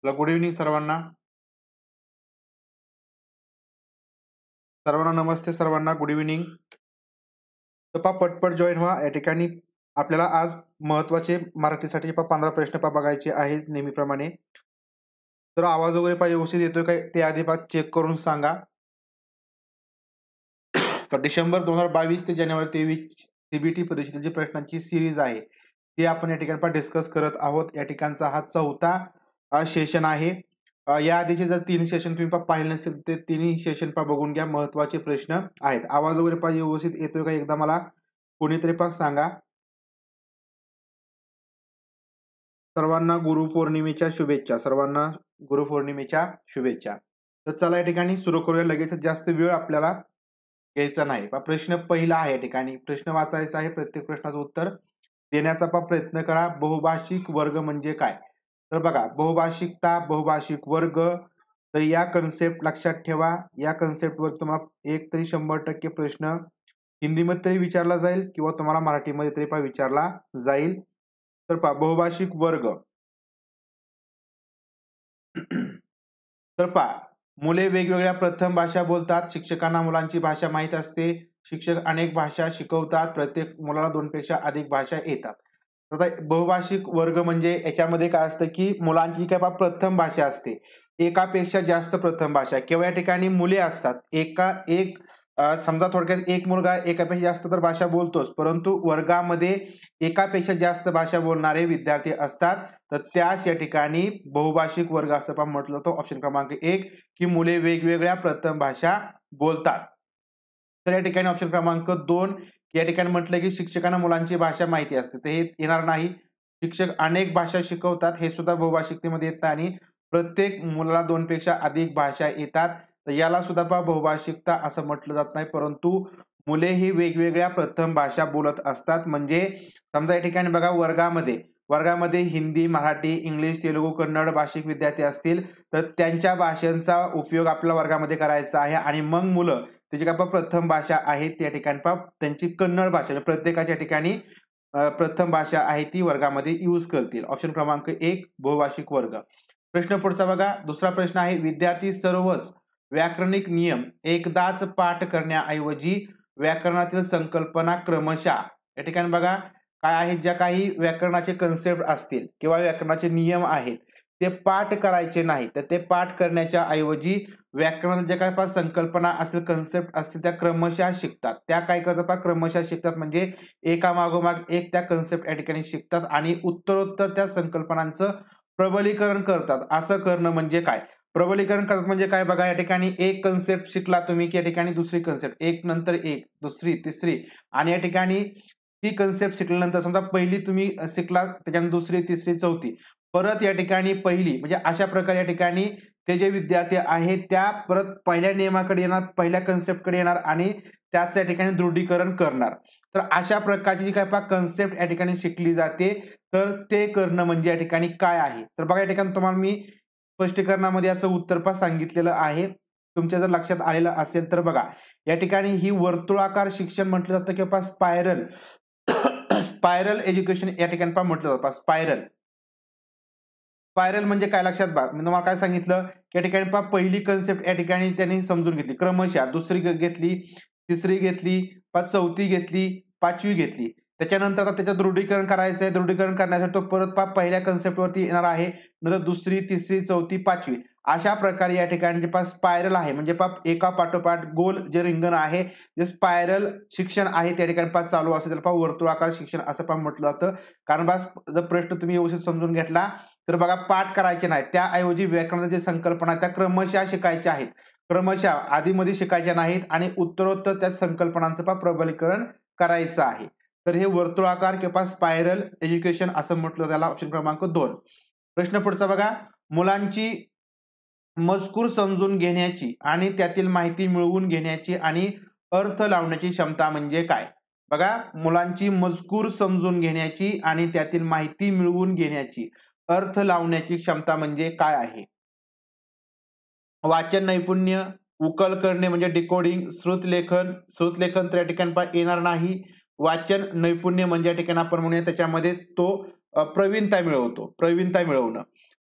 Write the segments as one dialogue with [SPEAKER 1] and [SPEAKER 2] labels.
[SPEAKER 1] Good evening सर्वांना. सर्वांना नमस्ते. सर्वांना गुड इव्हनिंग. तर पटपट जॉईन व्हा. या ठिकाणी आपल्याला आज महत्त्वाचे मराठीसाठी 15 प्रश्न बघायचे आहेत नेहमीप्रमाणे. तर आवाज वगैरे व्यवस्थित येतोय काय ते आधी चेक करून सांगा. तर डिसेंबर 2022 ते जानेवारी 23 सीबीटी परीक्षेची प्रश्नांची सिरीज आहे ती आपण या ठिकाणी डिस्कस करत आहोत. या ठिकाणचा हा चौथा सेशन आहे. या आधीचे जर 3 सेशन तुम्ही पाहिले नसेल ते तिन्ही सेशन बघून घ्या. महत्त्वाचे प्रश्न आहेत. आवाज वगैरे व्यवस्थित येतोय का एकदा मला कोणीतरी सांगा. सर्वांना गुरुपौर्णिमेच्या शुभेच्छा. सर्वांना गुरुपौर्णिमेच्या शुभेच्छा. तर चला या ठिकाणी सुरू करूया. लगेच जास्त वेळ आपल्याला घ्यायचा नाही. प्रश्न पहिला आहे. या ठिकाणी प्रश्न वाचायचा आहे. प्रत्येक प्रश्नाचं उत्तर देण्याचा प्रयत्न करा. बहुभाषिक वर्ग म्हणजे काय? तर बघा, बहुभाषिकता, बहुभाषिक वर्ग, तर या कन्सेप्ट लक्षात ठेवा. या कन्सेप्टवर तुम्हाला एक तरी 100% प्रश्न हिंदीमध्ये तरी विचारला जाईल किंवा तुम्हाला मराठीमध्ये तरी विचारला जाईल. तर बहुभाषिक वर्ग. तर मुले वेगवेगळ्या प्रथम भाषा बोलतात. शिक्षकांना मुलांची भाषा माहीत असते. शिक्षक अनेक भाषा शिकवतात. प्रत्येक मुलाला 2 पेक्षा अधिक भाषा येतात. आता बहुभाषिक वर्ग म्हणजे याच्यामध्ये काय असतं की मुलांची काय प्रथम भाषा असते. एकापेक्षा जास्त प्रथम भाषा किंवा या ठिकाणी मुले असतात. समजा थोडक्यात एक मुलगा एकापेक्षा जास्त तर भाषा बोलतोच, परंतु वर्गामध्ये एकापेक्षा जास्त भाषा बोलणारे विद्यार्थी असतात. तर त्यास या ठिकाणी बहुभाषिक वर्ग असं म्हटलं जातं. ऑप्शन क्रमांक 1 की मुले वेगवेगळ्या प्रथम भाषा बोलतात. तर या ठिकाणी ऑप्शन क्रमांक 2 या ठिकाणी म्हटलं की शिक्षकांना मुलांची भाषा माहिती असते. तर हे येणार नाही. शिक्षक अनेक भाषा शिकवतात हे सुद्धा बहुभाषिकतेमध्ये येतं आणि प्रत्येक मुलाला 2 पेक्षा अधिक भाषा येतात. तर याला सुद्धा बहुभाषिकता असं म्हटलं जात नाही, परंतु मुले ही वेगवेगळ्या प्रथम भाषा बोलत असतात. म्हणजे समजा या ठिकाणी बघा, वर्गामध्ये हिंदी, मराठी, इंग्लिश, तेलुगू, कन्नड भाषिक विद्यार्थी असतील तर त्यांच्या भाषांचा उपयोग आपल्या वर्गामध्ये करायचा आहे. आणि मग मुलं त्याची काय प्रथम भाषा आहे त्या ठिकाणी त्यांची कन्नड भाषा प्रत्येकाच्या ठिकाणी प्रथम भाषा आहे ती वर्गामध्ये यूज करतील. ऑप्शन क्रमांक 1 बहुभाषिक वर्ग. प्रश्न पुढचा बघा. दुसरा प्रश्न आहे, विद्यार्थी सर्वच व्याकरणिक नियम एकदाच पाठ करण्याऐवजी व्याकरणातील संकल्पना क्रमशः या ठिकाणी बघा काय आहे, ज्या काही व्याकरणाचे कन्सेप्ट असतील किंवा व्याकरणाचे नियम आहेत ते पाठ करायचे नाही. तर ते पाठ करण्याच्या ऐवजी व्याकरणात जे काय संकल्पना असतील, कन्सेप्ट असतील त्या क्रमशः शिकतात. त्या काय करतात क्रमशः शिकतात म्हणजे एकामागोमाग एक त्या कन्सेप्ट या ठिकाणी शिकतात आणि उत्तरोत्तर त्या संकल्पनांचं प्रबलीकरण करतात. असं करणं म्हणजे काय? प्रबलीकरण करतात म्हणजे काय बघा, या ठिकाणी एक कन्सेप्ट शिकला तुम्ही की या ठिकाणी दुसरी कन्सेप्ट, एक नंतर एक, दुसरी, तिसरी, आणि या ठिकाणी ती कन्सेप्ट शिकल्यानंतर समजा पहिली तुम्ही शिकला, त्याच्यानंतर दुसरी, तिसरी, चौथी, परत या ठिकाणी पहिली, म्हणजे अशा प्रकारे या ठिकाणी ते जे विद्यार्थी आहेत त्या परत पहिल्या नियमाकडे येणार, पहिल्या कन्सेप्टकडे येणार आणि त्याच या ठिकाणी दृढीकरण करणार. तर अशा प्रकारची काय कन्सेप्ट या ठिकाणी शिकली जाते. तर ते करणं म्हणजे या ठिकाणी काय आहे? तर बघा, या ठिकाणी तुम्हाला मी स्पष्टीकरणामध्ये याचं उत्तर सांगितलेलं आहे. तुमच्या जर लक्षात आलेलं असेल तर बघा, या ठिकाणी ही वर्तुळाकार शिक्षण म्हटलं जातं किंवा स्पायरल स्पायरल एज्युकेशन या ठिकाणी म्हटलं जातं. स्पायरल म्हणजे काय लक्षात मी तुम्हाला काय सांगितलं की या ठिकाणी पहिली कन्सेप्ट या ठिकाणी त्यांनी समजून घेतली क्रमशः, दुसरी घेतली, तिसरी घेतली, चौथी घेतली, पाचवी घेतली. त्याच्यानंतर आता त्याचं दृढीकरण करायचं आहे. दृढीकरण करण्यासाठी तो परत पहिल्या कन्सेप्टवरती येणार आहे. नंतर दुसरी, तिसरी, चौथी, पाचवी, अशा प्रकारे या ठिकाणी जे स्पायरल आहे म्हणजे एका पाठोपाठ गोल जे रिंगण आहे, जे स्पायरल शिक्षण आहे त्या ठिकाणी चालू असते, त्याला वर्तुळाकार शिक्षण असं म्हटलं जातं. कारण जर प्रश्न तुम्ही व्यवस्थित समजून घेतला तर बघा, पाठ करायचे नाही, त्याऐवजी व्याकरणाच्या संकल्पना त्या क्रमशः शिकायच्या आहेत. क्रमशः आधीमध्ये शिकायच्या नाहीत आणि उत्तरोत्तर त्या संकल्पनांचं प्रबलीकरण करायचं आहे. तर हे वर्तुळाकार किंवा स्पायरल एज्युकेशन असं म्हटलं त्याला. ऑप्शन क्रमांक 2. प्रश्न पुढचा बघा, मुलांची मजकूर समजून घेण्याची आणि त्यातील माहिती मिळवून घेण्याची आणि अर्थ लावण्याची क्षमता म्हणजे काय? बघा, मुलांची मजकूर समजून घेण्याची आणि त्यातील माहिती मिळवून घेण्याची, अर्थ लावण्याची क्षमता म्हणजे काय आहे? वाचन नैपुण्य, उकल करणे म्हणजे डिकोडिंग, श्रुतलेखन तर या ठिकाणी येणार नाही. वाचन नैपुण्य म्हणजे या ठिकाणी आपण म्हणूया त्याच्यामध्ये तो प्रवीणता मिळवणं.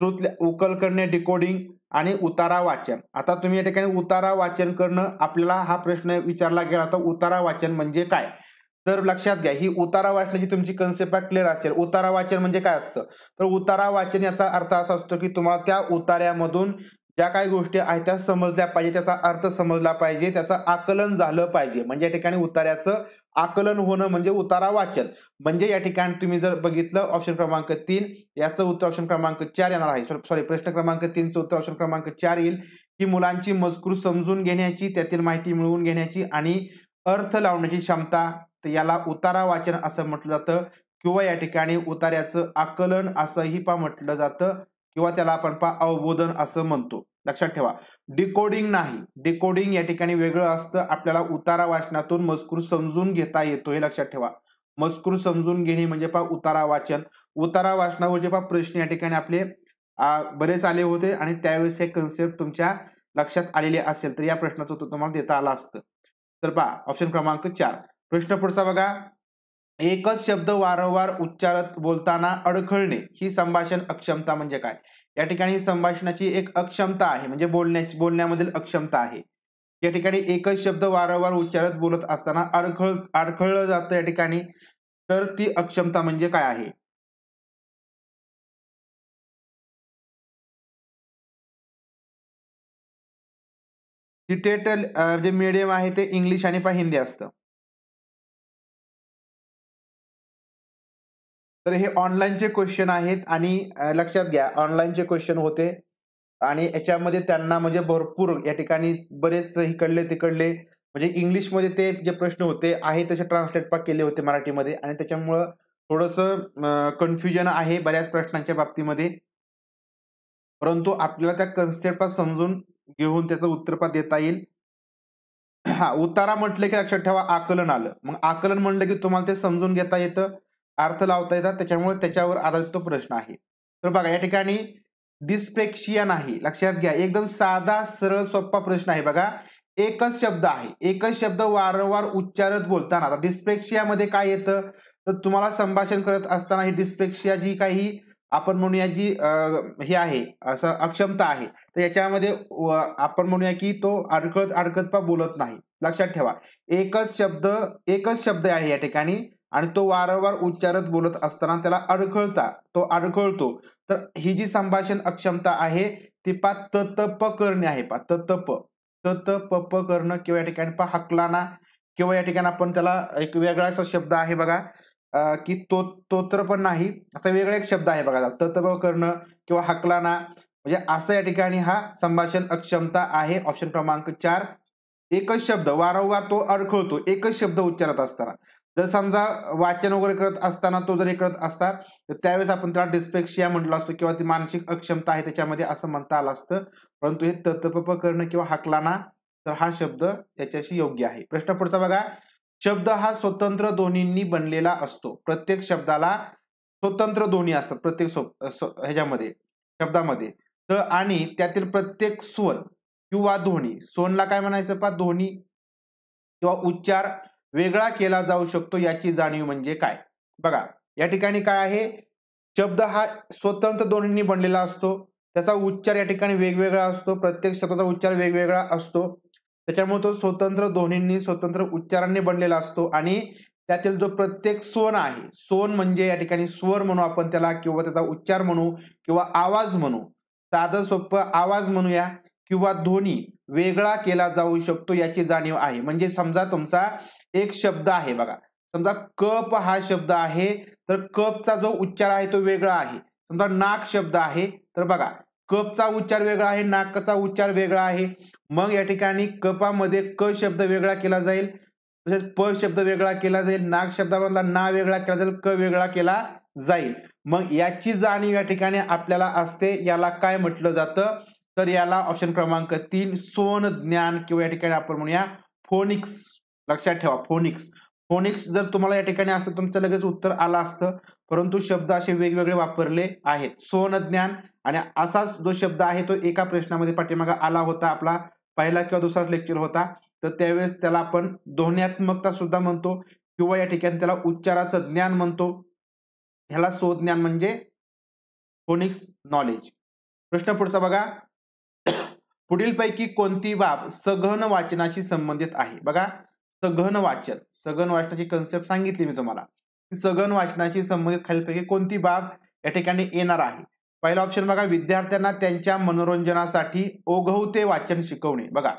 [SPEAKER 1] श्रुत उकल करणे डिकोडिंग आणि उतारा वाचन. आता तुम्ही या ठिकाणी उतारा वाचन करणं आपल्याला हा प्रश्न विचारला गेला होता. उतारा वाचन म्हणजे काय? तर लक्षात घ्या, ही उतारा वाचनाची तुमची कन्सेप्ट क्लिअर असेल. उतारा वाचन म्हणजे काय असतं? तर उतारा वाचन याचा अर्थ असा असतो की तुम्हाला त्या उतार्यामधून ज्या काही गोष्टी आहेत त्या समजल्या पाहिजे, त्याचा अर्थ समजला पाहिजे, त्याचं आकलन झालं पाहिजे. म्हणजे या ठिकाणी उतार्याचं आकलन होणं म्हणजे उतारा वाचन. म्हणजे या ठिकाणी तुम्ही जर बघितलं ऑप्शन क्रमांक 3 याचं उत्तर ऑप्शन क्रमांक 4 येणार आहे. सॉरी, प्रश्न क्रमांक 3 चं उत्तर ऑप्शन क्रमांक 4 येईल, की मुलांची मजकूर समजून घेण्याची, त्यातील माहिती मिळवून घेण्याची आणि अर्थ लावण्याची क्षमता, तर याला उतारा वाचन असं म्हटलं जातं किंवा या ठिकाणी उतार्याचं आकलन असंही म्हटलं जातं किंवा त्याला आपण अवबोधन असं म्हणतो. लक्षात ठेवा. डिकोडिंग नाही. डिकोडिंग या ठिकाणी वेगळं असतं. आपल्याला उतारा वाचनातून मजकूर समजून घेता येतो, हे लक्षात ठेवा. मजकूर समजून घेणे म्हणजे उतारा वाचन. उतारा वाचनावर प्रश्न या ठिकाणी आपले बरेच आले होते आणि त्यावेळेस हे कन्सेप्ट तुमच्या लक्षात आलेले असेल तर या प्रश्नाचं उत्तर तुम्हाला देता आलं असतं. तर पहा ऑप्शन क्रमांक 4. प्रश्न पुढचा बघा. एकच शब्द वारंवार उच्चारत बोलताना अडखळणे ही संभाषण अक्षमता म्हणजे काय? या ठिकाणी संभाषणाची एक अक्षमता आहे, म्हणजे बोलण्यामधील अक्षमता आहे. या ठिकाणी एकच शब्द वारंवार उच्चारत बोलत असताना अडखळलं जातं या ठिकाणी, तर ती अक्षमता म्हणजे काय आहे? सिटेटल जे मीडियम आहे ते इंग्लिश आणि हिंदी असतं. तर हे ऑनलाईनचे क्वेश्चन आहेत आणि लक्षात घ्या, ऑनलाईनचे क्वेश्चन होते आणि याच्यामध्ये त्यांना म्हणजे भरपूर या ठिकाणी बरेच इकडले तिकडले म्हणजे इंग्लिशमध्ये ते जे प्रश्न होते आहे तसे ट्रान्सलेट केले होते मराठीमध्ये आणि त्याच्यामुळं थोडंसं कन्फ्युजन आहे बऱ्याच प्रश्नांच्या बाबतीमध्ये. परंतु आपल्याला त्या कन्सेप्ट समजून घेऊन त्याचं उत्तर देता येईल. हा, उतारा म्हटलं की लक्षात ठेवा आकलन आलं. मग आकलन म्हणलं की तुम्हाला ते समजून घेता येतं, अर्थ लावता येतात, त्याच्यामुळे त्याच्यावर आधारित तो प्रश्न आहे. तर बघा या ठिकाणी डिस्प्रेक्शिया नाही. लक्षात घ्या, एकदम साधा सरळ सोपा प्रश्न आहे बघा. एकच शब्द आहे, एकच शब्द वारंवार उच्चारत बोलताना. आता डिस्प्रेक्शियामध्ये काय येतं, तर तुम्हाला संभाषण करत असताना ही डिस्प्रेक्शिया जी काही आपण म्हणूया जी हे आहे असं अक्षमता आहे, तर याच्यामध्ये आपण म्हणूया की तो अडकत अडकत बोलत नाही. लक्षात ठेवा, एकच शब्द आहे या ठिकाणी आणि तो वारंवार उच्चारत बोलत असताना त्याला तो अडखळतो. तर ही जी संभाषण अक्षमता आहे ती ततप करणे आहे. ततप करणं किंवा या ठिकाणी हकलाना किंवा या ठिकाणी आपण त्याला एक वेगळा असा शब्द आहे बघा, की तोत्र पण नाही, असा वेगळा एक शब्द आहे बघा, ततप करणं किंवा हकलाना, म्हणजे असं या ठिकाणी हा संभाषण अक्षमता आहे. ऑप्शन क्रमांक 4. एकच शब्द वारंवार तो अडखळतो, एकच शब्द उच्चारत असताना. जर समजा वाचन वगैरे करत असताना तो जर हे करत असता तर त्यावेळेस आपण त्याला डिस्पेक्शिया म्हटलं असतो किंवा ती मानसिक अक्षमता आहे त्याच्यामध्ये असं म्हणता आलं असतं. परंतु हे ततप करणं किंवा हकलाना, तर हा शब्द त्याच्याशी योग्य आहे. प्रश्न पुढचा बघा. शब्द हा स्वतंत्र ध्वनींनी बनलेला असतो. प्रत्येक शब्दाला स्वतंत्र ध्वनी असतात प्रत्येक ह्याच्यामध्ये शब्दामध्ये. तर आणि त्यातील प्रत्येक स्वर किंवा ध्वनी, स्वनला काय म्हणायचं ध्वनी किंवा उच्चार वेगळा केला जाऊ शकतो याची जाणीव म्हणजे काय? बघा या ठिकाणी काय आहे, शब्द हा स्वतंत्र ध्वनींनी बनलेला असतो. त्याचा उच्चार या ठिकाणी वेगवेगळा असतो. प्रत्येक शब्दाचा उच्चार वेगवेगळा असतो. त्याच्यामुळे तो स्वतंत्र ध्वनींनी, स्वतंत्र उच्चारांनी बनलेला असतो आणि त्यातील जो प्रत्येक स्वन आहे, स्वन म्हणजे या ठिकाणी स्वर म्हणू आपण त्याला किंवा त्याचा उच्चार म्हणू किंवा आवाज म्हणू, साधं सोपं आवाज म्हणूया किंवा ध्वनी वेगळा केला जाऊ शकतो याची जाणीव आहे. म्हणजे समजा तुमचा एक शब्द आहे बघा, समजा कप हा शब्द आहे, तर कपचा जो उच्चार आहे तो वेगळा आहे. समजा नाक शब्द आहे, तर बघा कपचा उच्चार वेगळा आहे, नाकाचा उच्चार वेगळा आहे. मग या ठिकाणी कपामध्ये क शब्द वेगळा केला जाईल, तसेच प शब्द वेगळा केला जाईल, नाक शब्दामधला ना वेगळा केला जाईल, क वेगळा केला जाईल. मग याची जाणीव या ठिकाणी आपल्याला असते. याला काय म्हटलं जातं, तर याला ऑप्शन क्रमांक 3 सोन ज्ञान किंवा या ठिकाणी आपण म्हणूया फोनिक्स. लक्षात ठेवा, फोनिक्स. फोनिक्स जर तुम्हाला या ठिकाणी असतं तुमचं लगेच उत्तर आलं असतं, परंतु शब्द असे वेगवेगळे वापरले आहेत. सोन ज्ञान आणि असाच जो शब्द आहे तो एका प्रश्नामध्ये पाठीमागे आला होता, आपला पहिला किंवा दुसरा लेक्चर होता. तर त्यावेळेस त्याला आपण ध्वन्यात्मकता सुद्धा म्हणतो किंवा या ठिकाणी त्याला उच्चाराचं ज्ञान म्हणतो. ह्याला स्वज्ञान म्हणजे फोनिक्स नॉलेज. प्रश्न पुढचा बघा. पुढीलपैकी कोणती बाब सघन वाचनाशी संबंधित आहे? बघा, सघन वाचन, सघन वाचनाची कन्सेप्ट सांगितली मी तुम्हाला. सघन वाचनाशी संबंधित खालीलपैकी कोणती बाब या ठिकाणी येणार आहे? पहिला ऑप्शन बघा, विद्यार्थ्यांना त्यांच्या मनोरंजनासाठी ओघवते वाचन शिकवणे. बघा,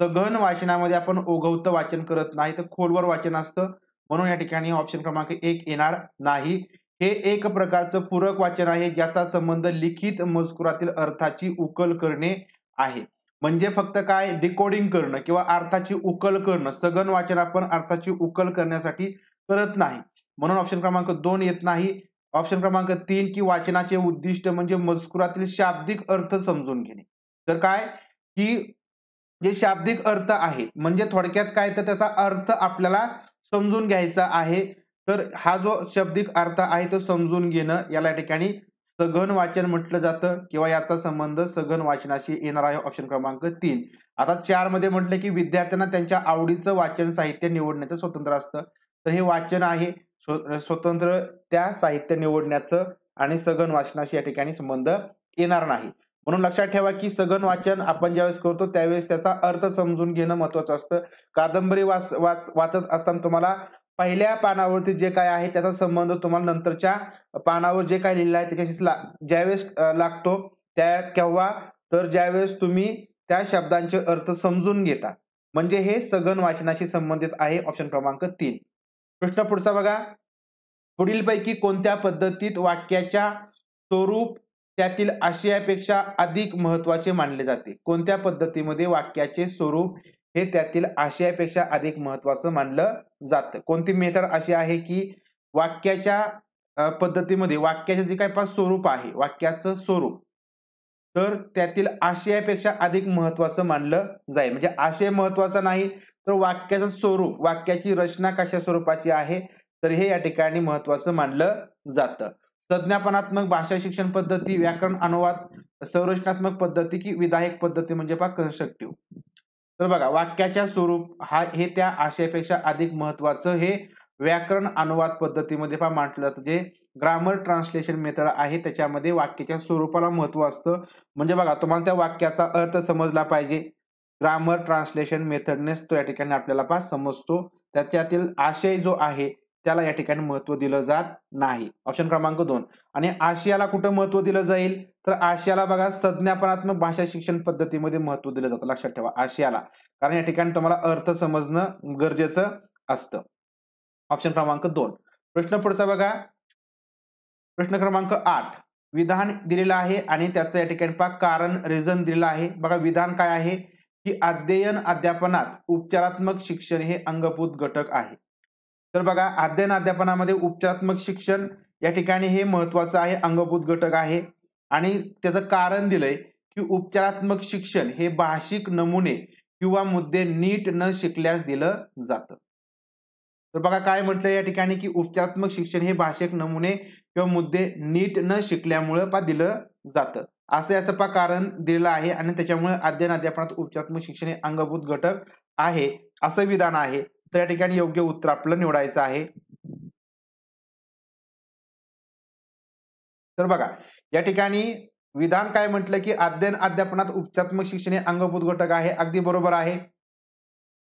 [SPEAKER 1] सघन वाचनामध्ये आपण ओघवतं वाचन करत नाही, तर खोलवर वाचन असतं, म्हणून या ठिकाणी ऑप्शन क्रमांक 1 येणार नाही. हे एक प्रकारचं पूरक वाचन आहे, ज्याचा संबंध लिखित मजकुरातील अर्थाची उकल करणे आहे. म्हणजे फक्त काय, डिकोडिंग करणं किंवा अर्थाची उकल करणं. सघन वाचन आपण अर्थाची उकल करण्यासाठी करत नाही, म्हणून ऑप्शन क्रमांक 2 येत नाही. ऑप्शन क्रमांक 3 की वाचनाचे उद्दिष्ट म्हणजे मजकुरातील शाब्दिक अर्थ समजून घेणे. तर काय की जे शाब्दिक अर्थ आहेत, म्हणजे थोडक्यात काय, तर त्याचा अर्थ आपल्याला समजून घ्यायचा आहे. तर हा जो शाब्दिक अर्थ आहे तो समजून घेणं, याला या ठिकाणी सघन वाचन म्हटलं जातं किंवा याचा संबंध सघन वाचनाशी येणार आहे. ऑप्शन क्रमांक 3. आता 4 मध्ये म्हटलं की विद्यार्थ्यांना त्यांच्या आवडीचं वाचन साहित्य निवडण्याचं स्वतंत्र असतं. तर हे वाचन आहे स्वतंत्र त्या साहित्य निवडण्याचं, आणि सघन वाचनाशी या ठिकाणी संबंध येणार नाही. म्हणून लक्षात ठेवा की सघन वाचन आपण ज्यावेळेस करतो त्यावेळेस त्याचा अर्थ समजून घेणं महत्वाचं असतं. कादंबरी वाचत असताना तुम्हाला पहिल्या पानावरती जे काय आहे त्याचा संबंध तुम्हाला नंतरच्या पानावर जे काय लिहिलं आहे त्याच्याशी ज्यावेळेस लागतो त्या केव्हा, तर ज्यावेळेस तुम्ही त्या शब्दांचे अर्थ समजून घेता, म्हणजे हे सघन वाचनाशी संबंधित आहे. ऑप्शन क्रमांक 3. प्रश्न पुढचा बघा. पुढीलपैकी कोणत्या पद्धतीत वाक्याच्या स्वरूप त्यातील आशयापेक्षा अधिक महत्वाचे मानले जाते? कोणत्या पद्धतीमध्ये वाक्याचे स्वरूप हे त्यातील आशयापेक्षा अधिक महत्वाचं मानलं जातं? कोणती मेथड अशी आहे की वाक्याच्या पद्धतीमध्ये वाक्याचे जे काही स्वरूप आहे, वाक्याचं स्वरूप, तर त्यातील आशयापेक्षा अधिक महत्वाचं मानलं जाईल. म्हणजे आशय महत्वाचा नाही, तर वाक्याचं स्वरूप, वाक्याची रचना कशा स्वरूपाची आहे, तर हे या ठिकाणी महत्वाचं मानलं जातं. संज्ञापनात्मक भाषा शिक्षण पद्धती, व्याकरण अनुवाद, संरचनात्मक पद्धती की विधायक पद्धती, म्हणजे पहा कन्स्ट्रक्टिव्ह. तर बघा, वाक्याच्या स्वरूप हे त्या आशयापेक्षा अधिक महत्वाचं हे व्याकरण अनुवाद पद्धतीमध्ये पहा म्हटलं जातं. जे ग्रामर ट्रान्सलेशन मेथड आहे त्याच्यामध्ये वाक्याच्या स्वरूपाला महत्व असतं. म्हणजे बघा, तुम्हाला त्या वाक्याचा अर्थ समजला पाहिजे, ग्रामर ट्रान्सलेशन मेथडनेच तो या ठिकाणी आपल्याला समजतो. त्याच्यातील आशय जो आहे त्याला या ठिकाणी महत्व दिलं जात नाही. ऑप्शन क्रमांक 2. आणि आशयाला कुठं महत्व दिलं जाईल, तर आशयाला बघा संज्ञापनात्मक भाषा शिक्षण पद्धतीमध्ये महत्व दिलं जातं. लक्षात ठेवा आशयाला, कारण या ठिकाणी तुम्हाला अर्थ समजणं गरजेचं असतं. ऑप्शन क्रमांक 2. प्रश्न पुढचा बघा. प्रश्न क्रमांक 8. विधान दिलेलं आहे आणि त्याचं या ठिकाणी पहा कारण रिझन दिलेलं आहे. बघा, विधान काय आहे की अध्ययन अध्यापनात उपचारात्मक शिक्षण हे अंगभूत घटक आहे. तर बघा, अध्ययन अध्यापनामध्ये उपचारात्मक शिक्षण या ठिकाणी हे महत्वाचं आहे, अंगभूत घटक आहे. आणि त्याचं कारण दिलंय की उपचारात्मक शिक्षण हे भाषिक नमुने किंवा मुद्दे नीट न शिकल्यास दिलं जातं. तर बघा काय म्हटलं या ठिकाणी की उपचारात्मक शिक्षण हे भाषिक नमुने किंवा मुद्दे नीट न शिकल्यामुळे दिलं जातं, असं याचं कारण दिलेलं आहे. आणि त्याच्यामुळे अध्ययन अध्यापनात उपचारात्मक शिक्षण हे अंगभूत घटक आहे असं विधान आहे. तर या ठिकाणी योग्य उत्तर आपलं निवडायचं आहे. तर बघा, या ठिकाणी विधान काय म्हटलं की अध्ययन अध्यापनात उपचारात्मक शिक्षण हे अंगभूत घटक आहे. अगदी बरोबर आहे,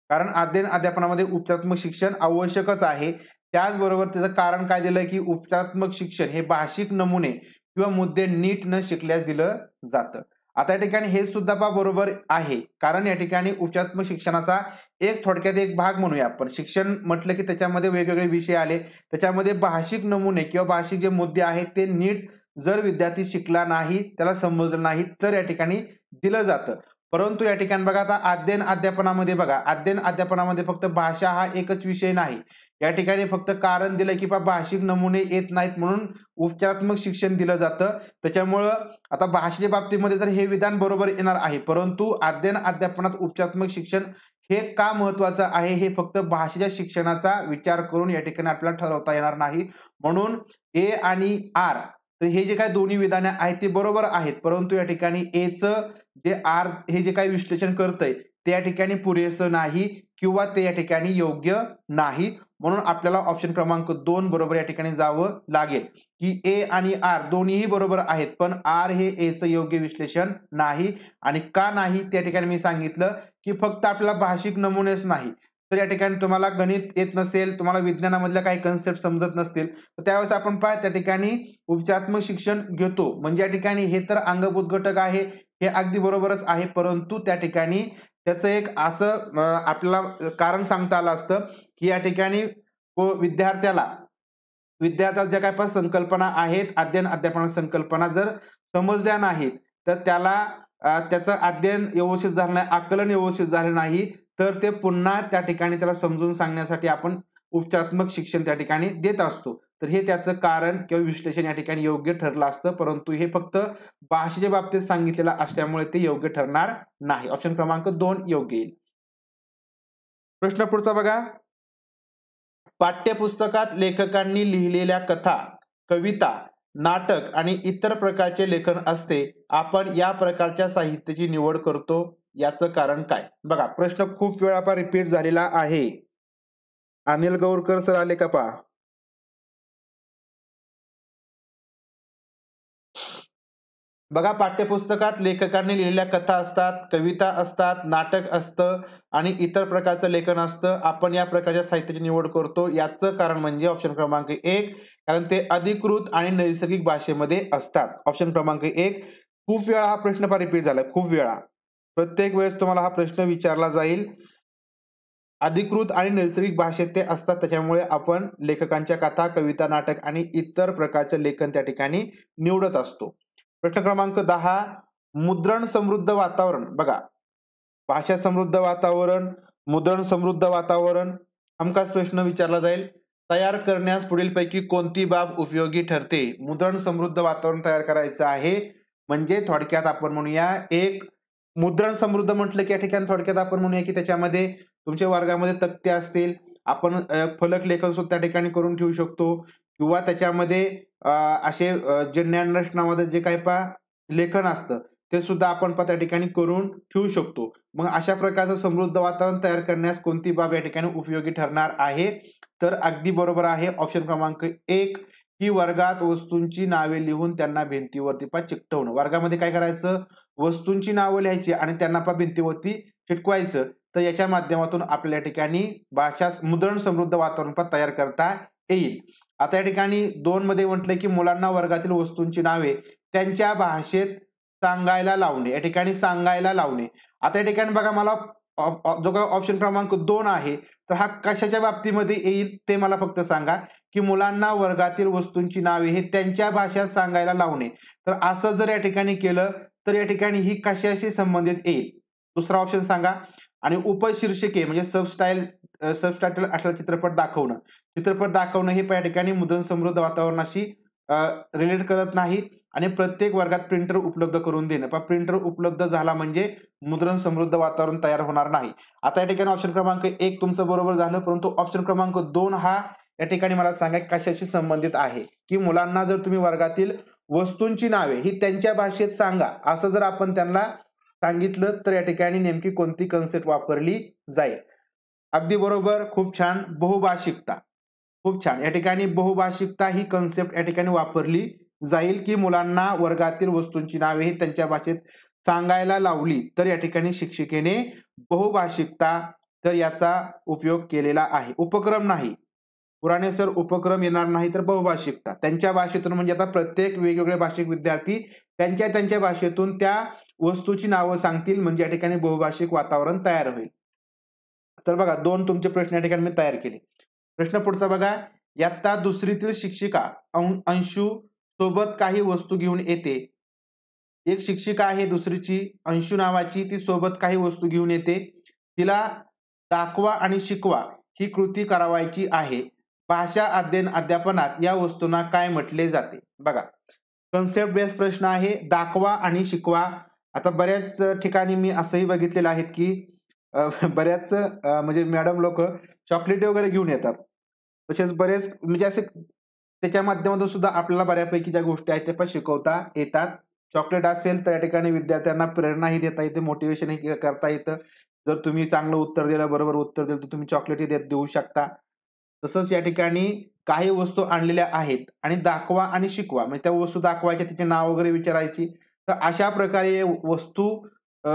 [SPEAKER 1] कारण अध्ययन अध्यापनामध्ये उपचारात्मक शिक्षण आवश्यकच आहे. त्याचबरोबर त्याचं कारण काय दिलंय की उपचारात्मक शिक्षण हे भाषिक नमुने किंवा मुद्दे नीट न शिकल्यास दिलं जातं. आता या ठिकाणी हे सुद्धा बरोबर आहे, कारण या ठिकाणी उपचारात्मक शिक्षणाचा एक थोडक्यात एक भाग म्हणूया आपण. शिक्षण म्हटलं की त्याच्यामध्ये वेगवेगळे विषय आले, त्याच्यामध्ये भाषिक नमुने किंवा भाषिक जे मुद्दे आहेत ते नीट जर विद्यार्थी शिकला नाही, त्याला समजलं नाही, तर या ठिकाणी दिलं जातं. परंतु या ठिकाणी बघा, आता अध्ययन अध्यापनामध्ये बघा, अध्ययन अध्यापनामध्ये फक्त भाषा हा एकच विषय नाही. या ठिकाणी फक्त कारण दिलं की भाषिक नमुने येत नाहीत म्हणून उपचारात्मक शिक्षण दिलं जातं. त्याच्यामुळं आता भाषेच्या बाबतीमध्ये तर हे विधान बरोबर येणार आहे, परंतु अध्ययन अध्यापनात उपचारात्मक शिक्षण हे का महत्वाचं आहे हे फक्त भाषेच्या शिक्षणाचा विचार करून या ठिकाणी आपल्याला ठरवता येणार नाही. म्हणून ए आणि आर, तर हे जे काही दोन्ही विधाने आहेत ते बरोबर आहेत, परंतु या ठिकाणी एचं जे आर हे जे काही विश्लेषण करतंय ते या ठिकाणी पुरेसं नाही किंवा ते या ठिकाणी योग्य नाही. म्हणून आपल्याला ऑप्शन क्रमांक 2 बरोबर या ठिकाणी जावं लागेल. की ए आणि आर दोन्हीही बरोबर आहेत, पण आर हे एचं योग्य विश्लेषण नाही. आणि का नाही त्या ठिकाणी मी सांगितलं, की फक्त आपल्याला भाषिक नमुनेच नाही, तर या ठिकाणी तुम्हाला गणित येत नसेल, तुम्हाला विज्ञानामधल्या काही कन्सेप्ट समजत नसतील, तर त्यावेळेस आपण त्या ठिकाणी उपचारात्मक शिक्षण घेतो. म्हणजे या ठिकाणी हे तर अंगभूत घटक आहे, हे अगदी बरोबरच आहे, परंतु त्या ठिकाणी त्याचं एक असं आपल्याला कारण सांगता आलं असतं, की या ठिकाणी विद्यार्थ्याला ज्या काही पण संकल्पना आहेत, अध्ययन अध्यापनाच्या संकल्पना जर समजल्या नाहीत, तर त्याला त्याचं अध्ययन व्यवस्थित झालं नाही, आकलन व्यवस्थित झालं नाही, तर ते पुन्हा त्या ठिकाणी त्याला समजून सांगण्यासाठी आपण उपचारात्मक शिक्षण त्या ठिकाणी देत असतो. तर हे त्याचं कारण किंवा विश्लेषण या ठिकाणी योग्य ठरलं असतं, परंतु हे फक्त भाषेच्या बाबतीत सांगितलेलं असल्यामुळे ते योग्य ठरणार नाही. ऑप्शन क्रमांक 2 योग्य येईल. प्रश्न पुढचा बघा. पाठ्यपुस्तकात लेखकांनी लिहिलेल्या कथा, कविता, नाटक आणि इतर प्रकारचे लेखन असते. आपण या प्रकारच्या साहित्याची निवड करतो, याचं कारण काय? बघा, प्रश्न खूप वेळा रिपीट झालेला आहे. अनिल गौरकर सर आले का पहा. बघा, पाठ्यपुस्तकात लेखकांनी लिहिलेल्या कथा असतात, कविता असतात, नाटक असतं आणि इतर प्रकारचं लेखन असतं. आपण या प्रकारच्या साहित्याची निवड करतो, याचं कारण म्हणजे ऑप्शन क्रमांक 1, कारण ते अधिकृत आणि नैसर्गिक भाषेमध्ये असतात. ऑप्शन क्रमांक 1. खूप वेळा हा प्रश्न रिपीट झाला, खूप वेळा. प्रत्येक वेळेस तुम्हाला हा प्रश्न विचारला जाईल. अधिकृत आणि नैसर्गिक भाषेत ते असतात, त्याच्यामुळे आपण लेखकांच्या कथा, कविता, नाटक आणि इतर प्रकारचे लेखन त्या ठिकाणी निवडत असतो. प्रश्न क्रमांक 10. मुद्रण समृद्ध वातावरण. बघा, भाषा समृद्ध वातावरण, मुद्रण समृद्ध वातावरण, हमखास प्रश्न विचारला जाईल. तयार करण्यास पुढीलपैकी कोणती बाब उपयोगी ठरते? मुद्रण समृद्ध वातावरण तयार करायचं आहे, म्हणजे थोडक्यात आपण म्हणूया, एक मुद्रण समृद्ध म्हटलं की या ठिकाणी थोडक्यात आपण म्हणूया की त्याच्यामध्ये तुमच्या वर्गामध्ये तक्ते असतील, आपण फलक लेखन सुद्धा त्या ठिकाणी करून ठेवू शकतो, किंवा त्याच्यामध्ये असे जे ज्ञानरचनामध्ये जे काही लेखन असतं ते सुद्धा आपण त्या ठिकाणी करून ठेवू शकतो. मग अशा प्रकारचं समृद्ध वातावरण तयार करण्यास कोणती बाब या ठिकाणी उपयोगी ठरणार आहे? तर अगदी बरोबर आहे ऑप्शन क्रमांक 1, की वर्गात वस्तूंची नावे लिहून त्यांना भिंतीवरती चिकटवणं. वर्गामध्ये काय करायचं? वस्तूंची नावं लिहायची आणि त्यांना भिंतीवरती चिटकवायचं. तर याच्या माध्यमातून आपल्या या ठिकाणी भाषा मुद्रण समृद्ध वातावरण तयार करता येईल. आता या ठिकाणी 2 मध्ये म्हटलंय की मुलांना वर्गातील वस्तूंची नावे त्यांच्या भाषेत सांगायला लावणे. या ठिकाणी सांगायला लावणे. आता या ठिकाणी बघा, मला जो काही ऑप्शन क्रमांक 2 आहे, तर हा कशाच्या बाबतीमध्ये येईल ते मला फक्त सांगा, की मुलांना वर्गातील वस्तूंची नावे हे त्यांच्या भाषेत सांगायला लावणे. तर असं जर या ठिकाणी केलं तर या ठिकाणी ही कशाशी संबंधित येईल? दुसरा ऑप्शन सांगा. आणि उपशीर्षके म्हणजे सबटायटल असलेला चित्रपट दाखवणं. चित्रपट दाखवणं हे या ठिकाणी मुद्रण समृद्ध वातावरणाशी रिलेट करत नाही. आणि प्रत्येक वर्गात प्रिंटर उपलब्ध करून देणं. प्रिंटर उपलब्ध झाला म्हणजे मुद्रण समृद्ध वातावरण तयार होणार नाही. आता या ठिकाणी ऑप्शन क्रमांक 1 तुमचं बरोबर झालं, परंतु ऑप्शन क्रमांक 2 हा या ठिकाणी मला सांगा कशाशी संबंधित आहे, की मुलांना जर तुम्ही वर्गातील वस्तूंची नावे ही त्यांच्या भाषेत सांगा, असं जर आपण त्यांना सांगितलं तर या ठिकाणी नेमकी कोणती कन्सेप्ट वापरली जाईल? अगदी बरोबर, खूप छान. बहुभाषिकता, खूप छान. या ठिकाणी बहुभाषिकता ही कन्सेप्ट या ठिकाणी वापरली जाईल, की मुलांना वर्गातील वस्तूंची नावे ही त्यांच्या भाषेत सांगायला लावली तर या ठिकाणी शिक्षिकेने बहुभाषिकता तर याचा उपयोग केलेला आहे. उपक्रम नाही, पुराणे सर उपक्रम येणार नाही, तर बहुभाषिकता त्यांच्या भाषेतून, म्हणजे आता प्रत्येक वेगवेगळे भाषिक विद्यार्थी त्यांच्या त्यांच्या भाषेतून त्या वस्तूची नावं सांगतील, म्हणजे या ठिकाणी बहुभाषिक वातावरण तयार होईल. तर बघा, 2 तुमचे प्रश्न या ठिकाणी मी तयार केले. प्रश्न पुढचा बघा. इयत्ता दुसरीतील शिक्षिका अंशू सोबत काही वस्तू घेऊन येते. एक शिक्षिका आहे दुसरीची, अंशू नावाची, ती सोबत काही वस्तू घेऊन येते. तिला दाखवा आणि शिकवा ही कृती करावायची आहे. भाषा अध्ययन अध्यापनात या वस्तूंना काय म्हटले जाते? बघा, कन्सेप्ट बेस्ड प्रश्न आहे. दाखवा आणि शिकवा. आता बऱ्याच ठिकाणी मी असंही बघितलेलं आहे की बऱ्याच म्हणजे मॅडम लोक चॉकलेट वगैरे घेऊन येतात. तसेच बरेच म्हणजे असे त्याच्या माध्यमातून सुद्धा आपल्याला बऱ्यापैकी ज्या गोष्टी आहेत ते पण शिकवता येतात. चॉकलेट असेल तर या ठिकाणी विद्यार्थ्यांना प्रेरणाही देता येते, मोटिवेशनही करता येतं. जर तुम्ही चांगलं उत्तर दिलं, बरोबर उत्तर दिलं, तर तुम्ही चॉकलेटही देऊ शकता. तसंच या ठिकाणी काही वस्तू आणलेल्या आहेत आणि दाखवा आणि शिकवा, म्हणजे त्या वस्तू दाखवायच्या, तिचे नाव वगैरे विचारायची. तर अशा प्रकारे वस्तू अ,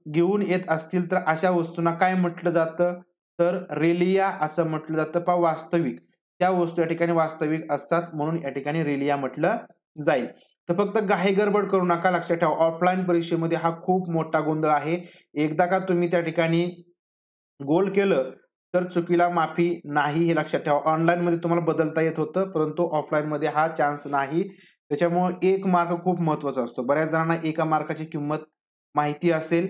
[SPEAKER 1] घेऊन येत असतील तर अशा वस्तूंना काय म्हटलं जातं, तर रेलिया असं म्हटलं जातं. पहा, वास्तविक त्या वस्तू या ठिकाणी वास्तविक असतात म्हणून या ठिकाणी रेलिया म्हटलं जाईल. तर फक्त घाई गडबड करू नका, लक्षात ठेवा. ऑफलाईन परीक्षेमध्ये हा खूप मोठा गोंधळ आहे. एकदा का तुम्ही त्या ठिकाणी गोल केलं तर चुकीला माफी नाही, हे लक्षात ठेवा. ऑनलाईनमध्ये तुम्हाला बदलता येत होतं, परंतु ऑफलाईनमध्ये हा चान्स नाही. त्याच्यामुळे 1 मार्क खूप महत्त्वाचा असतो. बऱ्याच जणांना 1 मार्काची किंमत माहिती असेल.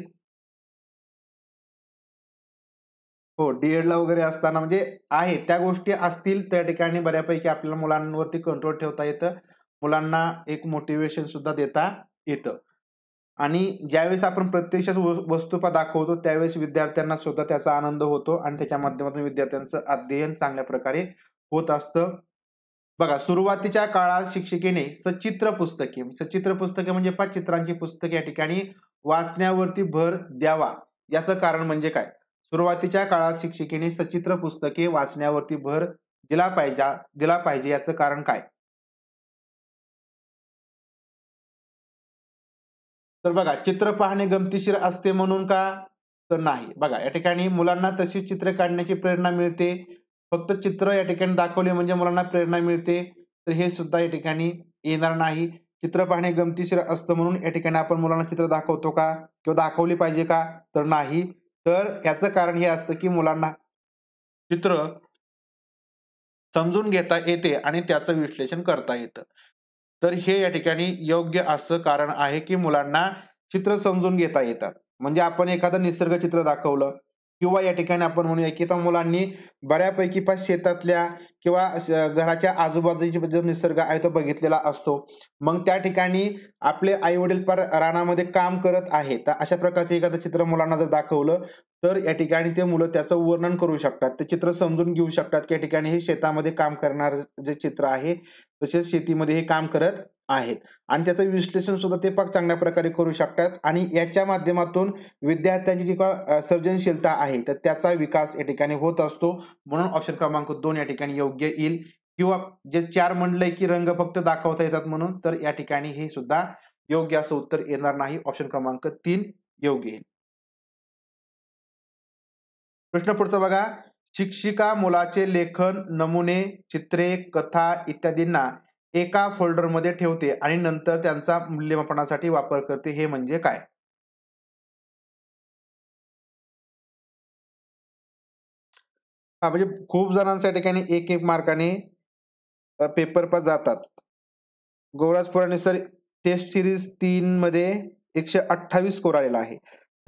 [SPEAKER 1] हो, डी-एडला वगैरे असताना म्हणजे आहे त्या गोष्टी असतील, त्या ठिकाणी बऱ्यापैकी आपल्याला मुलांवरती कंट्रोल ठेवता येतं. मुलांना एक मोटिव्हेशन सुद्धा देता येतं. आणि ज्यावेळेस आपण प्रत्यक्षात वस्तू दाखवतो, त्यावेळेस विद्यार्थ्यांना सुद्धा त्याचा आनंद होतो आणि त्याच्या माध्यमातून विद्यार्थ्यांचं अध्ययन चांगल्या प्रकारे होत असतं. बघा, सुरुवातीच्या काळात शिक्षिकेने सचित्र पुस्तके म्हणजे 5 चित्रांची पुस्तके या ठिकाणी वाचण्यावरती भर द्यावा. याचं कारण म्हणजे काय? सुरुवातीच्या काळात शिक्षिकेने सचित्र पुस्तके वाचण्यावरती भर दिला पाहिजे याचं कारण काय? तर बघा, चित्र पाहणे गमतीशीर असते म्हणून का? तर नाही. बघा, या ठिकाणी मुलांना तशीच चित्र काढण्याची प्रेरणा मिळते. फक्त चित्र या ठिकाणी दाखवले म्हणजे मुलांना प्रेरणा मिळते, तर हे सुद्धा या ठिकाणी येणार नाही. चित्र पाहणे गमतीशीर असतं म्हणून या ठिकाणी आपण मुलांना चित्र दाखवतो का? किंवा दाखवली पाहिजे का? तर नाही. तर याचं कारण हे असतं, की मुलांना चित्र समजून घेता येते आणि त्याचं विश्लेषण करता येतं. तर हे या ठिकाणी योग्य असं कारण आहे, की मुलांना चित्र समजून घेता येतात. म्हणजे आपण एखादं निसर्ग चित्र दाखवलं किंवा या ठिकाणी आपण म्हणूया, की त्या मुलांनी बऱ्यापैकी शेतातल्या किंवा घराच्या आजूबाजूचा जो निसर्ग आहे तो बघितलेला असतो. मग त्या ठिकाणी आपले आई-वडील रानामध्ये काम करत आहेत. तर अशा प्रकारचं एखादं चित्र मुलांना जर दाखवलं, तर या ठिकाणी ते मुलं त्याचं वर्णन करू शकतात. ते चित्र समजून घेऊ शकतात, की या ठिकाणी हे शेतामध्ये काम करणारं जे चित्र आहे, तसेच शेतीमध्ये हे काम करत आहेत आणि त्याचं विश्लेषण सुद्धा ते पाक चांगल्या प्रकारे करू शकतात आणि याच्या माध्यमातून विद्यार्थ्यांची जी सर्जनशीलता आहे, तर त्याचा विकास या ठिकाणी होत असतो. म्हणून ऑप्शन क्रमांक 2 या ठिकाणी योग्य येईल. किंवा जे 4 म्हणलंय, की रंग फक्त दाखवता येतात म्हणून, तर या ठिकाणी हे सुद्धा योग्य असं उत्तर येणार नाही. ऑप्शन क्रमांक 3 योग्य येईल. प्रश्न पुढचा बघा. शिक्षिका मुलाचे लेखन, नमुने, चित्रे, कथा इत्यादींना एका फोल्डरमध्ये ठेवते आणि नंतर त्यांचा मूल्यमापनासाठी वापर करते. हे म्हणजे काय? हां, म्हणजे खूप जणांच्या ठिकाणी 1-1 मार्काने पेपर जातात. गौराज पुराणे सर टेस्ट सीरीज 3 मध्ये 128 स्कोर आलेला आहे.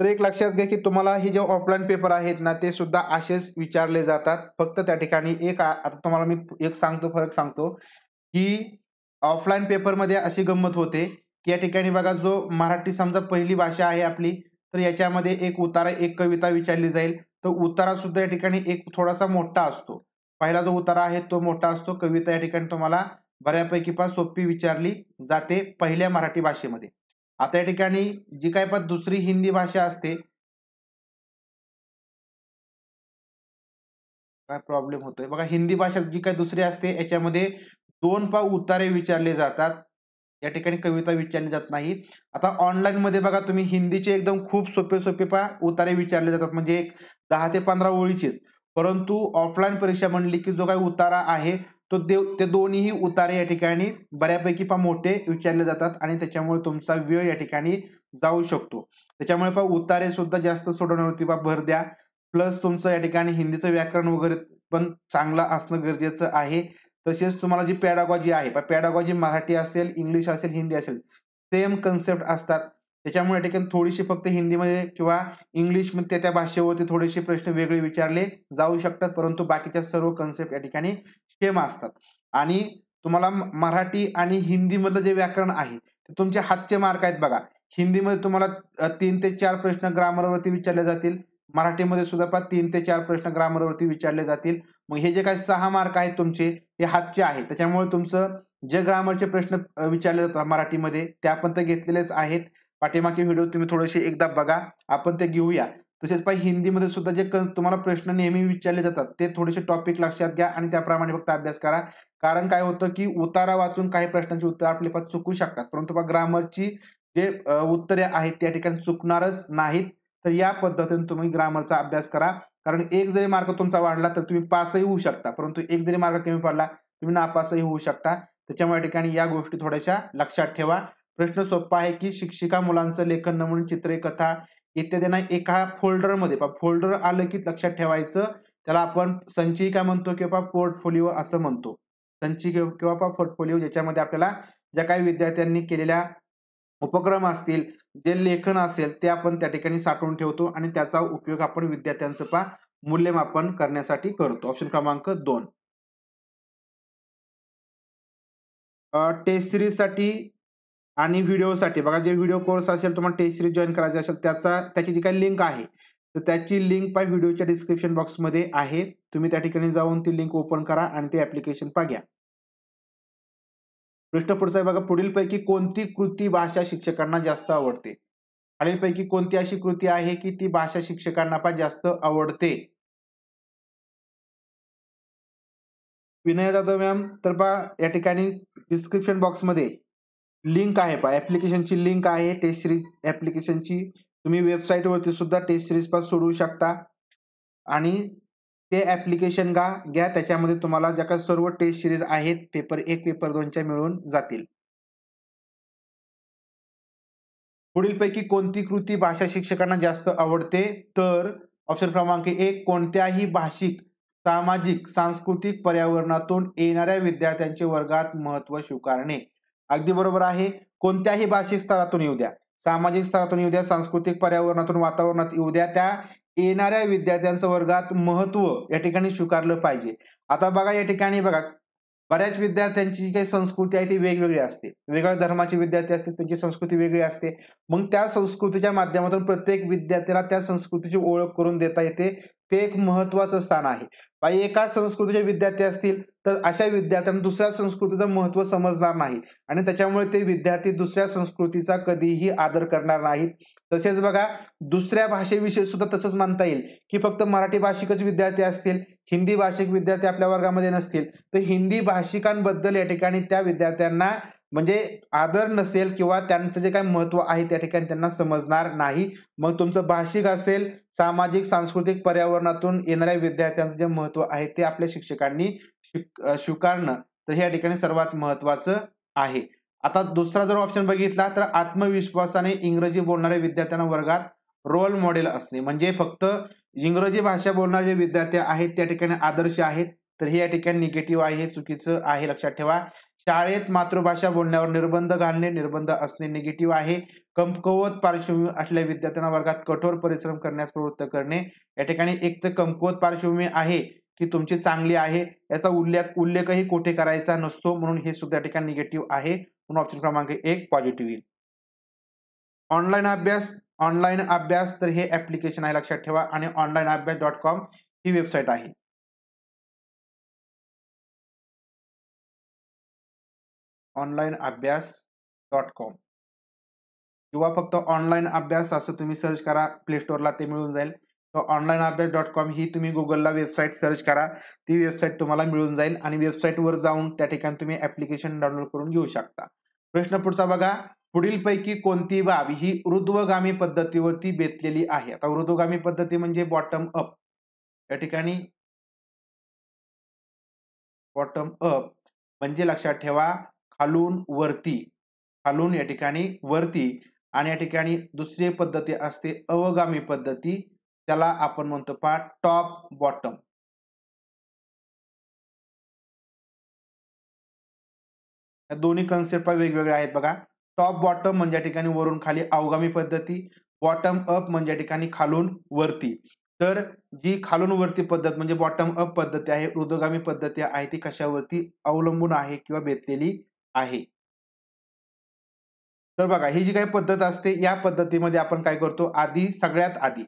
[SPEAKER 1] तर एक लक्षात घ्या, की तुम्हाला हे जे ऑफलाईन पेपर आहेत ना, ते सुद्धा असेच विचारले जातात. फक्त त्या ठिकाणी आता तुम्हाला मी एक फरक सांगतो, की ऑफलाईन पेपरमध्ये अशी गंमत होते, की या ठिकाणी बघा, जो मराठी समजा पहिली भाषा आहे आपली, तर याच्यामध्ये एक उतारा, एक कविता विचारली जाईल. तो उतारा सुद्धा या ठिकाणी एक थोडासा मोठा असतो. पहिला जो उतारा आहे तो मोठा असतो. कविता या ठिकाणी तुम्हाला बऱ्यापैकी सोपी विचारली जाते पहिल्या मराठी भाषेमध्ये. आता या ठिकाणी जी काही दुसरी हिंदी भाषा असते. काय प्रॉब्लेम होतोय? बघा, हिंदी भाषा जी काही दुसरी असते याच्यामध्ये 2 उतारे विचारले जातात. या ठिकाणी कविता विचारली जात नाही. आता ऑनलाईनमध्ये बघा तुम्ही हिंदीचे एकदम खूप सोपे-सोपे उतारे विचारले जातात, म्हणजे एक 10 ते 15 ओळीचेच. परंतु ऑफलाईन परीक्षा म्हणली, की जो काही उतारा आहे तो ते दोन्हीही उतारे या ठिकाणी बऱ्यापैकी मोठे विचारले जातात आणि त्याच्यामुळे तुमचा वेळ या ठिकाणी जाऊ शकतो. त्याच्यामुळे उतारे सुद्धा जास्त सोडवण्यावरती भर द्या. प्लस तुमचं या ठिकाणी हिंदीचं व्याकरण वगैरे पण चांगलं असणं गरजेचं आहे. तसेच तुम्हाला जी पॅडागॉजी आहे, पॅडागॉजी मराठी असेल, इंग्लिश असेल, हिंदी असेल, सेम कन्सेप्ट असतात. त्याच्यामुळे या ठिकाणी थोडीशी फक्त हिंदीमध्ये किंवा इंग्लिशमध्ये त्या-त्या भाषेवरती थोडेसे प्रश्न वेगळे विचारले जाऊ शकतात. परंतु बाकीच्या सर्व कन्सेप्ट या ठिकाणी सेम असतात. आणि तुम्हाला मराठी आणि हिंदीमधलं जे व्याकरण आहे, ते तुमचे हातचे मार्क आहेत बघा. हिंदीमध्ये तुम्हाला 3 ते 4 प्रश्न ग्रामरवरती विचारले जातील. मराठीमध्ये सुद्धा 3 ते 4 प्रश्न ग्रामरवरती विचारले जातील. मग हे जे काही 6 मार्क आहेत तुमचे, हे हातचे आहेत. त्याच्यामुळे तुमचं जे ग्रामरचे प्रश्न विचारले जातात मराठीमध्ये, ते आपण तर घेतलेलेच आहेत. पाठीमागचे व्हिडिओ तुम्ही थोडेसे एकदा बघा. आपण ते घेऊया. तसेच पहा हिंदीमध्ये सुद्धा जे तुम्हाला प्रश्न नेहमी विचारले जातात ते थोडेसे टॉपिक लक्षात घ्या आणि त्याप्रमाणे फक्त अभ्यास करा. कारण काय होतं की उतारा वाचून काही प्रश्नांची उत्तर आपले पास चुकू शकतात, परंतु पहा ग्रामरची जे उत्तरे आहेत त्या ठिकाणी चुकणारच नाहीत. तर या पद्धतीने तुम्ही ग्रामरचा अभ्यास करा. कारण एक जरी मार्क तुमचा वाढला तर तुम्ही पासही होऊ शकता, परंतु एक जरी मार्क कमी पडला तुम्ही नापासही होऊ शकता. त्याच्यामुळे या ठिकाणी या गोष्टी थोड्याशा लक्षात ठेवा. प्रश्न सोपा आहे की शिक्षिका मुलांचं लेखन नमुने चित्रे कथा इत्यादींना एका फोल्डरमध्ये फोल्डर आलं की लक्षात ठेवायचं. त्याला आपण संचिका म्हणतो किंवा पोर्टफोलिओ असं म्हणतो. संचिका किंवा पोर्टफोलिओ ज्याच्यामध्ये आपल्याला ज्या काही विद्यार्थ्यांनी केलेल्या उपक्रम असतील, जे लेखन असेल ते आपण त्या ठिकाणी साठवून ठेवतो आणि त्याचा उपयोग आपण विद्यार्थ्यांचं मूल्यमापन करण्यासाठी करतो. ऑप्शन क्रमांक 2. टेस्ट सिरीजसाठी आणि व्हिडिओसाठी बघा, जे व्हिडिओ कोर्स असेल तुम्हाला टेस्ट सिरीज जॉईन करायची असेल त्याची जी काही लिंक आहे तर त्याची लिंक व्हिडिओच्या डिस्क्रिप्शन बॉक्समध्ये आहे. तुम्ही त्या ठिकाणी जाऊन ती लिंक ओपन करा आणि ते ऍप्लिकेशन घ्या. प्रश्न पुढचा आहे बघा, पुढीलपैकी कोणती कृती भाषा शिक्षकांना जास्त आवडते? खालीलपैकी कोणती अशी कृती आहे की ती भाषा शिक्षकांना जास्त आवडते? विनय जाधव मॅम, तर पहा या ठिकाणी डिस्क्रिप्शन बॉक्समध्ये लिंक आहे, ऍप्लिकेशनची लिंक आहे टेस्ट सिरीज ऍप्लिकेशनची. तुम्ही वेबसाईटवरती सुद्धा टेस्ट सिरीज सोडवू शकता आणि ते ऍप्लिकेशन घ्या. त्याच्यामध्ये तुम्हाला ज्या काही सर्व टेस्ट सिरीज आहेत पेपर 1 पेपर 2च्या मिळून जातील. पुढीलपैकी कोणती कृती भाषा शिक्षकांना जास्त आवडते? तर ऑप्शन क्रमांक 1 कोणत्याही भाषिक, सामाजिक, सांस्कृतिक पर्यावरणातून येणाऱ्या विद्यार्थ्यांचे वर्गात महत्त्व स्वीकारणे. अगदी बरोबर आहे. कोणत्याही भाषिक स्तरातून येऊ द्या, सामाजिक स्तरातून येऊ द्या, सांस्कृतिक पर्यावरणातून वातावरणात येऊ द्या, त्या येणाऱ्या विद्यार्थ्यांचं वर्गात महत्त्व या ठिकाणी स्वीकारलं पाहिजे. आता बघा या ठिकाणी बघा, बऱ्याच विद्यार्थ्यांची जी काही संस्कृती आहे ती वेगवेगळी असते. वेगळ्या धर्माचे विद्यार्थी असतील त्यांची संस्कृती वेगळी असते. मग त्या संस्कृतीच्या माध्यमातून प्रत्येक विद्यार्थ्याला त्या संस्कृतीची ओळख करून देता येते. ते एक महत्त्वाचं स्थान आहे. एका संस्कृतीचे विद्यार्थी असतील तर अशा विद्यार्थ्यांना दुसऱ्या संस्कृतीचं महत्त्व समजणार नाही आणि त्याच्यामुळे ते विद्यार्थी दुसऱ्या संस्कृतीचा कधीही आदर करणार नाहीत. तसेच बघा, दुसऱ्या भाषेविषयी सुद्धा तसंच म्हणता येईल की फक्त मराठी भाषिकच विद्यार्थी असतील, हिंदी भाषिक विद्यार्थी आपल्या वर्गामध्ये नसतील तर हिंदी भाषिकांबद्दल या ठिकाणी त्या विद्यार्थ्यांना म्हणजे आदर नसेल किंवा त्यांचं जे काही महत्त्व आहे त्या ठिकाणी त्यांना समजणार नाही. मग तुमचं भाषिक असेल, सामाजिक, सांस्कृतिक पर्यावरणातून येणाऱ्या विद्यार्थ्यांचं जे महत्त्व आहे ते आपल्या शिक्षकांनी स्वीकारणं तर या ठिकाणी सर्वात महत्त्वाचं आहे. आता दुसरा जर ऑप्शन बघितला तर आत्मविश्वासाने इंग्रजी बोलणाऱ्या विद्यार्थ्यांना वर्गात रोल मॉडेल असणे. म्हणजे फक्त इंग्रजी भाषा बोलणारे जे विद्यार्थी आहेत त्या ठिकाणी आदर्श आहेत तर हे या ठिकाणी निगेटिव्ह आहे, चुकीचं आहे, लक्षात ठेवा. शाळेत मातृभाषा बोलण्यावर निर्बंध घालणे, निर्बंध असणे निगेटिव्ह आहे. कमकुवत पार्श्वभूमी असलेल्या विद्यार्थ्यांना वर्गात कठोर परिश्रम करण्यास प्रवृत्त करणे. या ठिकाणी एक तर कमकुवत पार्श्वभूमी आहे की तुमची चांगली आहे याचा उल्लेखही कुठे करायचा नसतो, म्हणून हे सुद्धा या ठिकाणी निगेटिव्ह आहे. म्हणून ऑप्शन क्रमांक 1 पॉझिटिव्ह येईल. ऑनलाईन अभ्यास तर हे ऍप्लिकेशन आहे, लक्षात ठेवा. आणि onlineabhyas.com ही वेबसाईट आहे. onlineabhyas.com किंवा फक्त ऑनलाईन अभ्यास असं तुम्ही सर्च करा प्ले स्टोअरला, ते मिळून जाईल. तर onlineabhyas.com ही तुम्ही गुगलला वेबसाईट सर्च करा, ती वेबसाईट तुम्हाला मिळून जाईल आणि वेबसाईटवर जाऊन त्या ठिकाणी तुम्ही ऍप्लिकेशन डाउनलोड करून घेऊ शकता. प्रश्न पुढचा बघा, पुढीलपैकी कोणती बाब ही ऊर्ध्वगामी पद्धतीवरती बेतलेली आहे? आता ऊर्ध्वगामी पद्धती म्हणजे बॉटम अप. या ठिकाणी बॉटम अप म्हणजे लक्षात ठेवा खालून वरती, खालून या ठिकाणी वरती. आणि या ठिकाणी दुसरी पद्धती असते अवगामी पद्धती, त्याला आपण म्हणतो टॉप बॉटम. या दोन्ही कन्सेप्ट वेगवेगळ्या आहेत बघा. टॉप बॉटम म्हणजे या ठिकाणी वरून खाली अवगामी पद्धती, बॉटम अप म्हणजे या ठिकाणी खालून वरती. तर जी खालून वरती पद्धत म्हणजे बॉटम अप पद्धती आहे, ऊर्ध्वगामी पद्धती आहे, ती कशावरती अवलंबून आहे किंवा बेतलेली आहे. तर बघा ही जी काही पद्धत असते या पद्धतीमध्ये आपण काय करतो, सगळ्यात आधी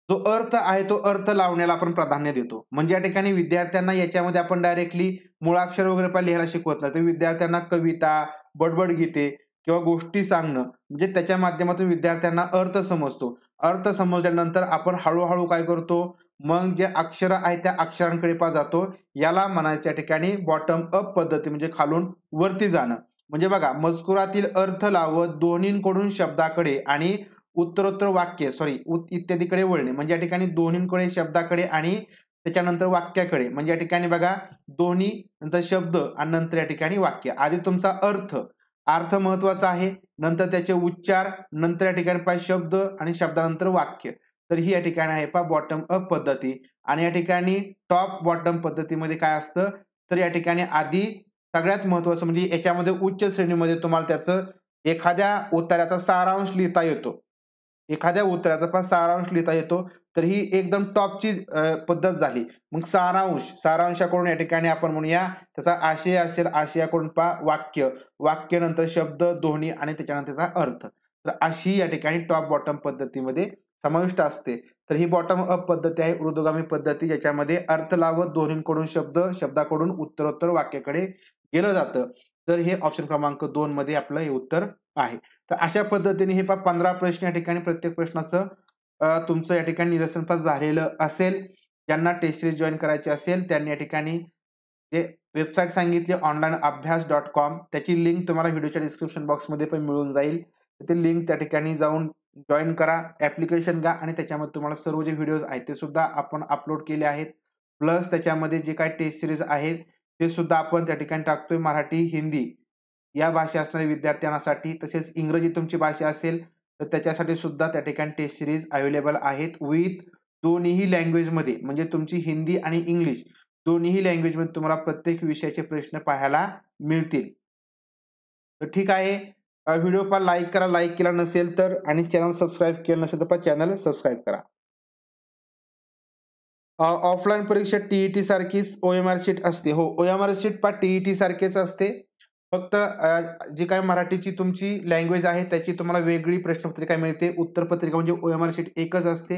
[SPEAKER 1] जो अर्थ आहे तो अर्थ लावण्याला आपण प्राधान्य देतो. म्हणजे या ठिकाणी विद्यार्थ्यांना याच्यामध्ये आपण डायरेक्टली मुळाक्षर वगैरे पण लिहायला शिकवत नाही. तर विद्यार्थ्यांना कविता, बडबड गीते किंवा गोष्टी सांगणं म्हणजे त्याच्या माध्यमातून विद्यार्थ्यांना अर्थ समजतो. अर्थ समजल्यानंतर आपण हळूहळू काय करतो, मग जे अक्षर आहेत त्या अक्षरांकडे जातो. याला म्हणायचं या ठिकाणी बॉटम अप पद्धती, म्हणजे खालून वरती जाणं. म्हणजे बघा, मजकुरातील अर्थ लावत दोन्हींकडून शब्दाकडे आणि उत्तरोत्तर वाक्य इत्यादीकडे वळणे. म्हणजे या ठिकाणी दोन्हींकडे शब्दाकडे आणि त्याच्यानंतर वाक्याकडे. म्हणजे या ठिकाणी बघा, दोन्ही नंतर शब्द आणि नंतर या ठिकाणी वाक्य. आधी तुमचा अर्थ महत्वाचा आहे, नंतर त्याचे उच्चार, नंतर या ठिकाणी शब्द आणि शब्दानंतर वाक्य. तर ही या ठिकाणी आहे बॉटम अप पद्धती. आणि या ठिकाणी टॉप बॉटम पद्धतीमध्ये काय असतं, तर या ठिकाणी आधी सगळ्यात महत्वाचं म्हणजे याच्यामध्ये उच्च श्रेणीमध्ये तुम्हाला त्याचं एखाद्या उत्तराचा सारांश लिहिता येतो. एखाद्या उत्तराचा पण सारांश लिहिता येतो. तर ही एकदम टॉपची पद्धत झाली. मग सारांशाकडून या ठिकाणी आपण म्हणूया त्याचा आशय असेल, आशयाकडून वाक्य नंतर शब्द, ध्वनी आणि त्याच्यानंतर त्याचा अर्थ. तर अशी या ठिकाणी टॉप बॉटम पद्धतीमध्ये समाविष्ट असते. तर ही बॉटम अप पद्धती आहे, ऊर्ध्वगामी पद्धती, ज्याच्यामध्ये अर्थ लावत दोन्हीकडून शब्दाकडून उत्तरोत्तर वाक्याकडे गेलं जातं. तर हे ऑप्शन क्रमांक 2 मध्ये आपलं हे उत्तर आहे. तर अशा पद्धतीने हे 15 प्रश्न या ठिकाणी प्रत्येक प्रश्नाचं तुमचं या ठिकाणी निरसन झालेलं असेल. ज्यांना टेस्ट सिरीज जॉईन करायची असेल त्यांनी या ठिकाणी जे वेबसाईट सांगितली onlineabhyas.com, त्याची लिंक तुम्हाला व्हिडिओच्या डिस्क्रिप्शन बॉक्समध्ये पण मिळून जाईल. ते लिंक त्या ठिकाणी जाऊन जॉईन करा, ऍप्लिकेशन घ्या आणि त्याच्यामध्ये तुम्हाला सर्व जे व्हिडिओज आहेत ते सुद्धा आपण अपलोड केले आहेत. प्लस त्याच्यामध्ये जे काही टेस्ट सिरीज आहेत ते सुद्धा आपण त्या ठिकाणी टाकतोय. मराठी, हिंदी या भाषा असणाऱ्या विद्यार्थ्यांसाठी, तसेच इंग्रजी तुमची भाषा असेल तर त्याच्यासाठी सुद्धा त्या ठिकाणी टेस्ट सिरीज अवेलेबल आहेत विथ दोन्ही लँग्वेजमध्ये. म्हणजे तुमची हिंदी आणि इंग्लिश दोन्ही लँग्वेजमध्ये तुम्हाला प्रत्येक विषयाचे प्रश्न पाहायला मिळतील. तर ठीक आहे, व्हिडिओ पण लाईक करा, लाईक केला नसेल तर, आणि चॅनल सबस्क्राईब केलं नसेल तर चॅनल सबस्क्राईब करा. ऑफलाईन परीक्षा टीईटी सारखीच ओएमआर शीट असते. हो, ओएमआर शीट टीईटी सारखेच असते. फक्त जी काही मराठीची तुमची लँग्वेज आहे त्याची तुम्हाला वेगळी प्रश्नपत्रिका मिळते. उत्तरपत्रिका म्हणजे ओएमआर शीट एकच असते.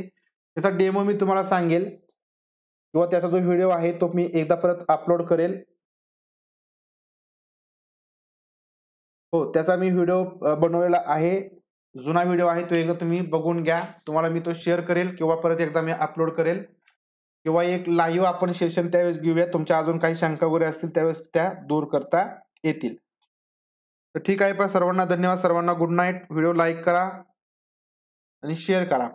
[SPEAKER 1] त्याचा डेमो मी तुम्हाला सांगेल किंवा त्याचा जो व्हिडिओ आहे तो मी एकदा परत अपलोड करेल. हो, त्याचा मी व्हिडिओ बनवलेला आहे. जुना व्हिडिओ आहे तो एकदा तुम्ही बघून घ्या. तुम्हाला मी तो शेअर करेल किंवा परत एकदा मी अपलोड करेल किंवा एक लाईव्ह आपण सेशन त्यावेळेस घेऊया. तुमच्या अजून काही शंका वगैरे असतील त्यावेळेस त्या दूर करता येतील. तर ठीक आहे, सर्वांना धन्यवाद, सर्वांना गुड नाईट. व्हिडिओ लाईक करा आणि शेअर करा.